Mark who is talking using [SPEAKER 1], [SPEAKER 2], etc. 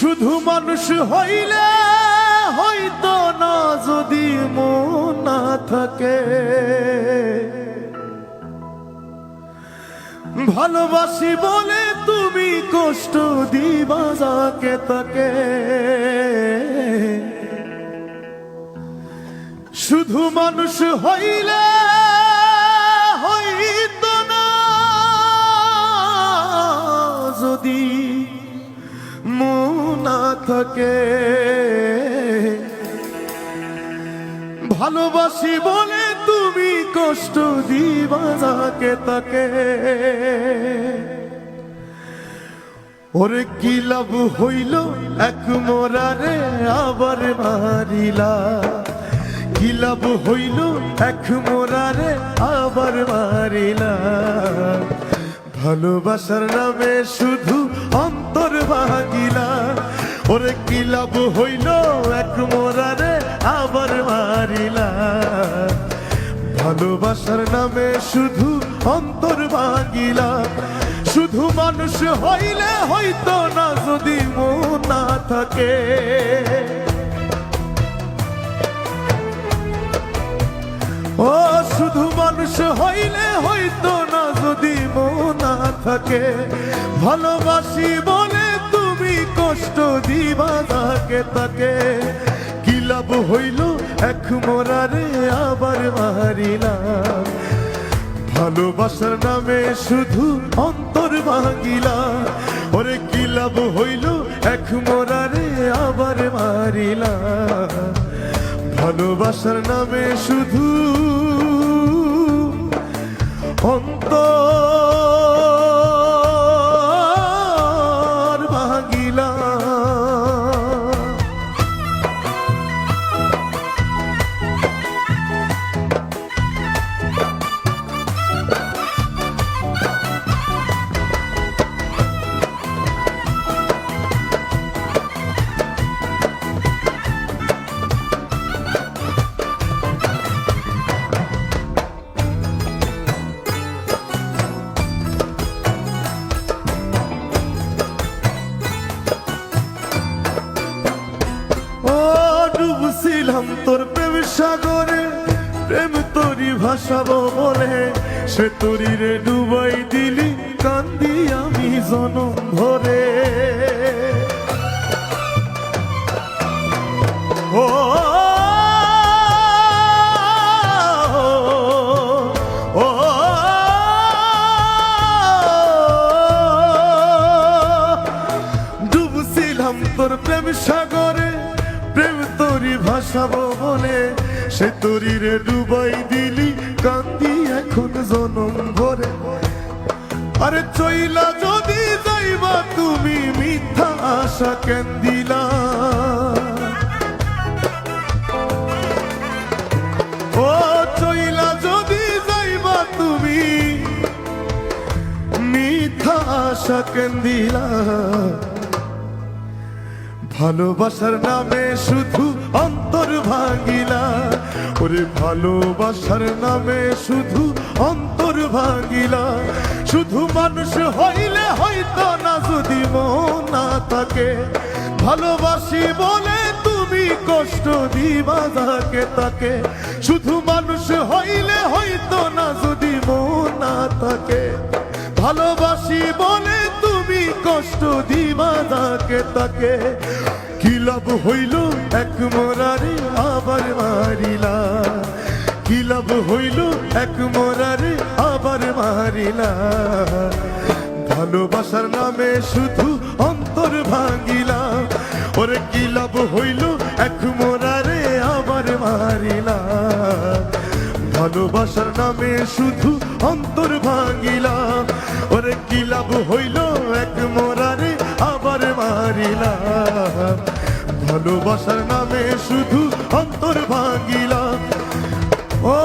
[SPEAKER 1] শুধু মানুষ হইলে হইতো না যদি মন না থাকে। ভালোবাসি বলে তুমি কষ্ট দিবা যাকে তাকে। শুধু মানুষ হইলে হইতো না যদি মন না থাকে। ভালোবাসি বলে তুমি কষ্ট দিবা যাকে তাকে। ওরে কি লাভ হইল এক মোরারে আবার মারিলা। কি লাভ হইল এক মোরারে আবার মারিলা। ভালোবাসার নামে শুধু অন্তর ভাঙিলা। ওরে কি লাভ হইল এক মোরারে আবার মারিলা। ভালোবাসার নামে শুধু অন্তর ভাঙিলা। শুধু মানুষ হইলে হইতো না যদি মন না থাকে। ও শুধু মানুষ হইলে হইতো না যদি মন না থাকে। ভালোবাসি বলে তুমি কষ্ট দিবা যাকে তাকে। কি লাভ হইল এক মোরারে আবার মারিলা। ভালোবাসার নামে শুধু অন্তর ভাঙিলা। ওরে কি লাভ হইল এক মোরারে আবার মারিলা। ভালোবাসার নামে শুধু অন্তর ভাঙিলা। ডুবছিলাম তোর প্রেম সাগরে, প্রেম তোরি ভাসাবো বলে সে তোরি রে ডুবাই দিলি কান্দি আমি জনম ভরে। ও ও ডুবছিলাম তোর প্রেম সাগরে, প্রেম তোরি ভাসাবো বলে সে তোরি রে ডুবাই দিলি কান্দি এখন জনম ভরে। আরে চইলা যদি যাইবা তুমি মিথ্যা আশা কেন দিলা। ও চইলা যদি যাইবা তুমি মিথ্যা আশা কেন দিলা। ভালোবাসার নামে শুধু অন্তর ভাঙিলা। ওরে ভালোবাসার নামে শুধু অন্তর ভাঙিলা। শুধু মানুষ হইলে হইতো না যদি মন না থাকে। ভালোবাসি বলে তুমি কষ্ট দিবা যাকে তাকে। শুধু মানুষ হইলে হইতো না যদি মন না থাকে। ভালোবাসি বলে তুমি কষ্ট দিবা যাকে তাকে। কি লাভ হইল এক মোরারে আবার মারিলা। কি লাভ হইল এক মোরারে আবার মারিলা। ভালোবাসার নামে শুধু অন্তর ভাঙিলা। ওরে কি লাভ হইল এক মোরারে আবার মারিলা। ভালোবাসার নামে শুধু অন্তর ভাঙিলা। ওরে কি লাভ হইল এক মোরারে আবার মারিলা। ভালোবাসার নামে শুধু অন্তর ভাঙিলা। ও